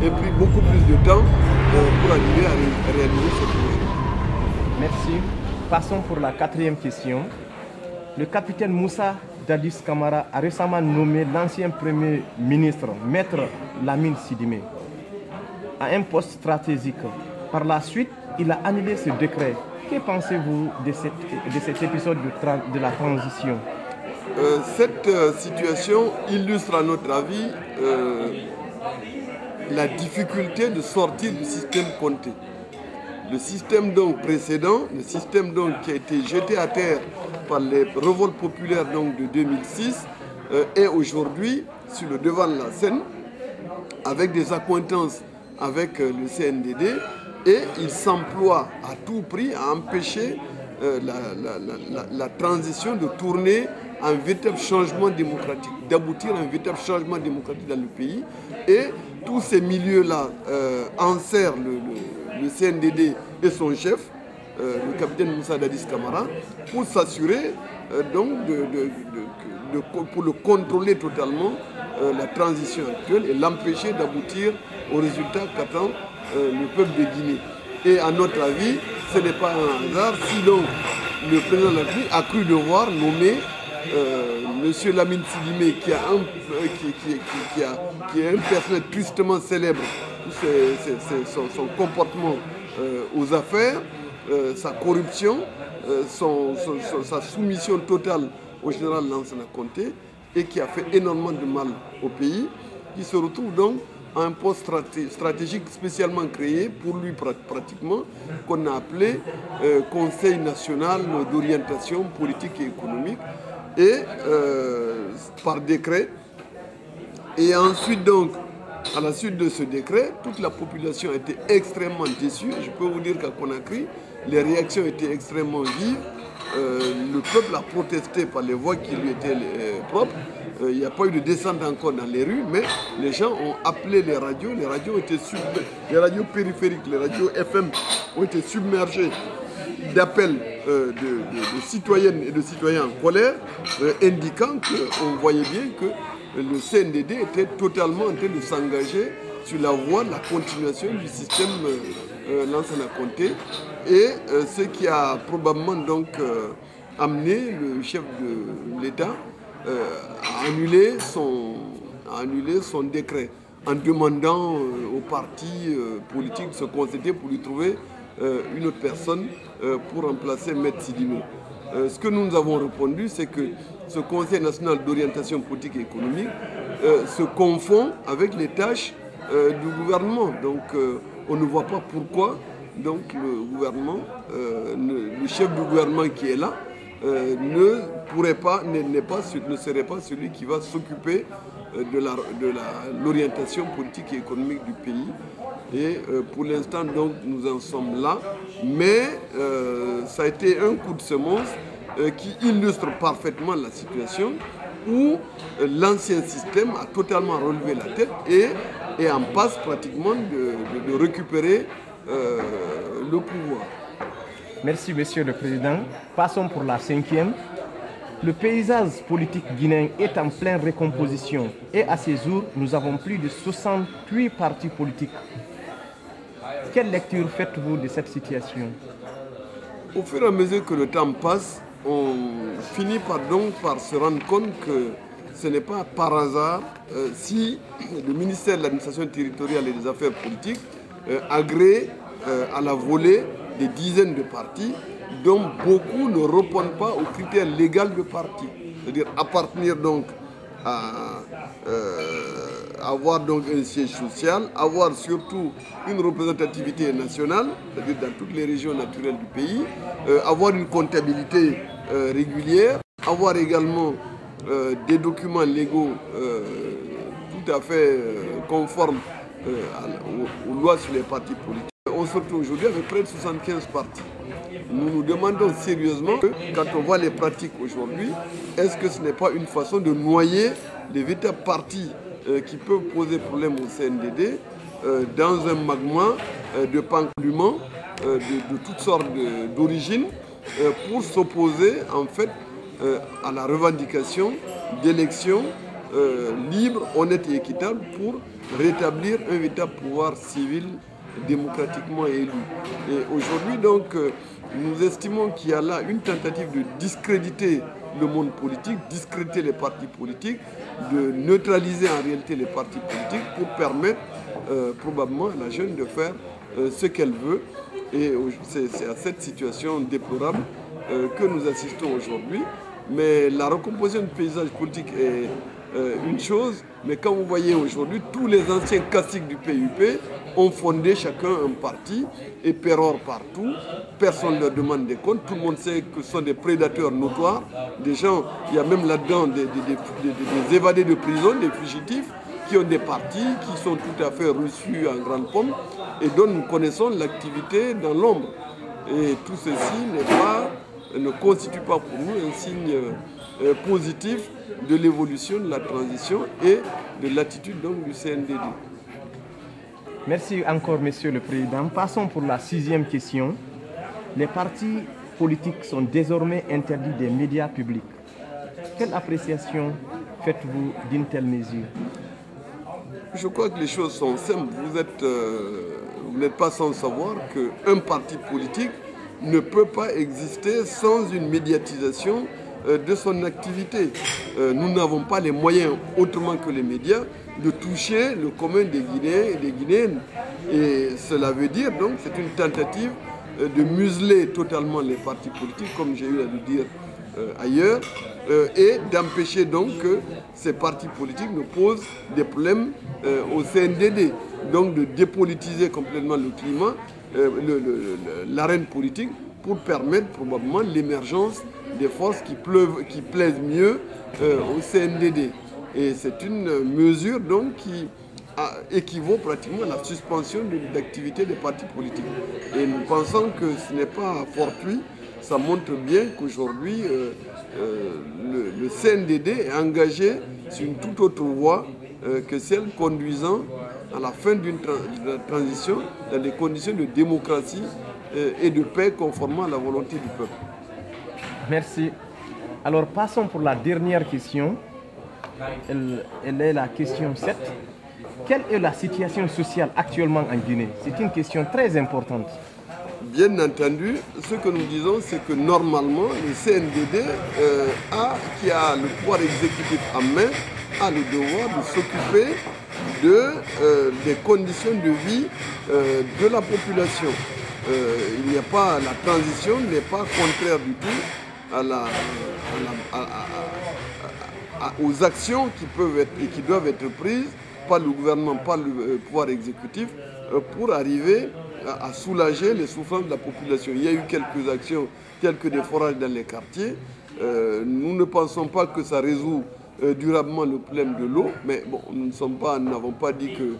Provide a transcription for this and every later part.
ait pris beaucoup plus de temps pour arriver à réaliser ce projet. Merci. Passons pour la quatrième question. Le capitaine Moussa Dadis Camara a récemment nommé l'ancien Premier ministre, Maître Lamine Sidimé, à un poste stratégique. Par la suite, il a annulé ce décret. Que pensez-vous de cet épisode de la transition? Cette situation illustre à notre avis la difficulté de sortir du système Conté. Le système donc précédent, le système donc qui a été jeté à terre par les révoltes populaires donc de 2006 est aujourd'hui sur le devant de la scène avec des accointances avec le CNDD et il s'emploie à tout prix à empêcher la transition de tourner à un véritable changement démocratique, d'aboutir à un véritable changement démocratique dans le pays. Et tous ces milieux-là enserrent le CNDD et son chef, le capitaine Moussa Dadis Camara, pour s'assurer pour le contrôler totalement la transition actuelle et l'empêcher d'aboutir au résultat qu'attend le peuple de Guinée. Et à notre avis, ce n'est pas un hasard si donc le président de la République a cru devoir nommer M. Lamine Sidimé, qui est un personnage tristement célèbre pour son comportement aux affaires, sa corruption, sa soumission totale au général Lansana Conté, et qui a fait énormément de mal au pays, qui se retrouve donc à un poste stratégique spécialement créé pour lui pratiquement, qu'on a appelé Conseil national d'orientation politique et économique, et par décret. Et ensuite donc, à la suite de ce décret, toute la population a été extrêmement déçue. Je peux vous dire qu'à Conakry, les réactions étaient extrêmement vives. Le peuple a protesté par les voies qui lui étaient propres. Il n'y a pas eu de descente encore dans les rues, mais les gens ont appelé les radios. Les radios périphériques, les radios FM ont été submergées d'appels de citoyennes et de citoyens en colère, indiquant qu'on voyait bien que le CNDD était totalement en train de s'engager sur la voie de la continuation du système Lansana Conté, et ce qui a probablement donc amené le chef de l'État à annuler son décret en demandant aux partis politiques de se concerter pour lui trouver une autre personne pour remplacer Maître Sidimé. Ce que nous avons répondu, c'est que ce Conseil national d'orientation politique et économique se confond avec les tâches du gouvernement. Donc on ne voit pas pourquoi donc, le gouvernement, le chef du gouvernement qui est là, ne serait pas celui qui va s'occuper de l'orientation politique et économique du pays. Et pour l'instant, donc, nous en sommes là. Mais ça a été un coup de semonce qui illustre parfaitement la situation où l'ancien système a totalement relevé la tête et en passe pratiquement de récupérer le pouvoir. Merci, Monsieur le Président. Passons pour la cinquième. Le paysage politique guinéen est en pleine recomposition et à ce jour, nous avons plus de 68 partis politiques. Quelle lecture faites-vous de cette situation? Au fur et à mesure que le temps passe, on finit par se rendre compte que ce n'est pas par hasard si le ministère de l'administration territoriale et des affaires politiques agrée à la volée des dizaines de partis dont beaucoup ne répondent pas aux critères légaux de parti. C'est-à-dire appartenir donc à avoir donc un siège social, avoir surtout une représentativité nationale, c'est-à-dire dans toutes les régions naturelles du pays, avoir une comptabilité régulière, avoir également des documents légaux tout à fait conformes aux lois sur les partis politiques. On se retrouve aujourd'hui avec près de 75 partis. Nous nous demandons sérieusement, quand on voit les pratiques aujourd'hui, est-ce que ce n'est pas une façon de noyer les véritables partis qui peuvent poser problème au CNDD dans un magma de panclument de toutes sortes d'origines pour s'opposer en fait à la revendication d'élections libre, honnête et équitable pour rétablir un véritable pouvoir civil démocratiquement élu. Et aujourd'hui, donc, nous estimons qu'il y a là une tentative de discréditer le monde politique, discréditer les partis politiques, de neutraliser en réalité les partis politiques pour permettre probablement à la jeune de faire ce qu'elle veut. Et c'est à cette situation déplorable que nous assistons aujourd'hui. Mais la recomposition du paysage politique est une chose, mais quand vous voyez aujourd'hui, tous les anciens caciques du PUP ont fondé chacun un parti et pérore partout. Personne ne leur demande des comptes. Tout le monde sait que ce sont des prédateurs notoires. Des gens, il y a même là-dedans des évadés de prison, des fugitifs qui ont des partis, qui sont tout à fait reçus en grande pompe et dont nous connaissons l'activité dans l'ombre. Et tout ceci ne constitue pas pour nous un signe positif de l'évolution de la transition et de l'attitude donc du CNDD. Merci encore, Monsieur le Président. Passons pour la 6e question. Les partis politiques sont désormais interdits des médias publics. Quelle appréciation faites-vous d'une telle mesure? Je crois que les choses sont simples. Vous n'êtes pas sans savoir qu'un parti politique ne peut pas exister sans une médiatisation de son activité. Nous n'avons pas les moyens, autrement que les médias, de toucher le commun des Guinéens et des Guinéennes. Et cela veut dire donc c'est une tentative de museler totalement les partis politiques, comme j'ai eu à le dire ailleurs, et d'empêcher donc que ces partis politiques ne posent des problèmes au CNDD. Donc de dépolitiser complètement le climat, l'arène politique, pour permettre probablement l'émergence des forces qui plaisent mieux au CNDD. Et c'est une mesure donc qui équivaut pratiquement à la suspension de l'activité des partis politiques. Et nous pensons que ce n'est pas fortuit, ça montre bien qu'aujourd'hui le CNDD est engagé sur une toute autre voie que celle conduisant à la fin d'une transition dans des conditions de démocratie et de paix conformément à la volonté du peuple. Merci. Alors passons pour la dernière question. Elle est la question 7. Quelle est la situation sociale actuellement en Guinée? C'est une question très importante. Bien entendu, ce que nous disons, c'est que normalement, le CNDD, qui a le pouvoir exécutif en main, a le devoir de s'occuper des conditions de vie de la population. Il n'y a pas, la transition n'est pas contraire du tout aux actions qui peuvent être et qui doivent être prises par le gouvernement, par le pouvoir exécutif, pour arriver à soulager les souffrances de la population. Il y a eu quelques actions, telles que des forages dans les quartiers. Nous ne pensons pas que ça résout durablement le problème de l'eau, mais bon, nous n'avons pas dit que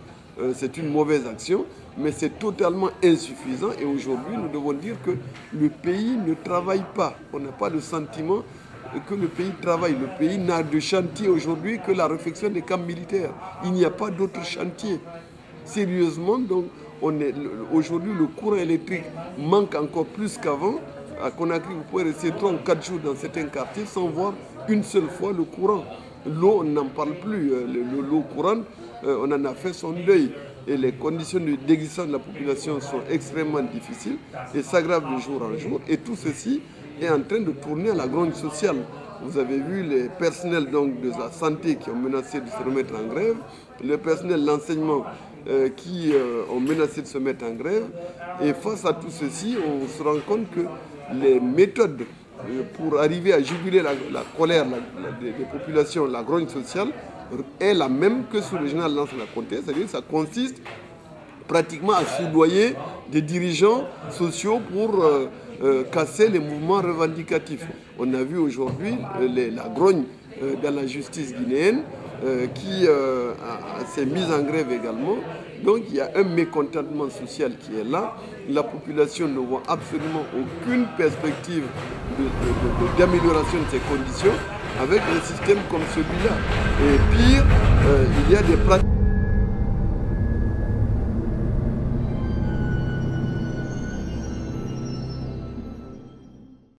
c'est une mauvaise action, mais c'est totalement insuffisant. Et aujourd'hui, nous devons dire que le pays ne travaille pas. On n'a pas le sentiment que le pays travaille. Le pays n'a de chantier aujourd'hui que la réfection des camps militaires. Il n'y a pas d'autre chantier. Sérieusement, donc, aujourd'hui, le courant électrique manque encore plus qu'avant. À Conakry, vous pouvez rester 3 ou 4 jours dans certains quartiers sans voir une seule fois le courant. L'eau, on n'en parle plus. L'eau courante, on en a fait son deuil. Et les conditions d'existence de la population sont extrêmement difficiles et s'aggravent de jour en jour. Et tout ceci est en train de tourner à la grogne sociale. Vous avez vu les personnels donc, de la santé qui ont menacé de se remettre en grève, le personnel de l'enseignement qui ont menacé de se mettre en grève. Et face à tout ceci, on se rend compte que les méthodes pour arriver à juguler la colère des populations, la grogne sociale, est la même que sous le général Lansana Conté, c'est-à-dire que ça consiste pratiquement à soudoyer des dirigeants sociaux pour casser les mouvements revendicatifs. On a vu aujourd'hui la grogne dans la justice guinéenne qui s'est mise en grève également. Donc il y a un mécontentement social qui est là. La population ne voit absolument aucune perspective d'amélioration de ces conditions avec un système comme celui-là. Et pire, il y a des pratiques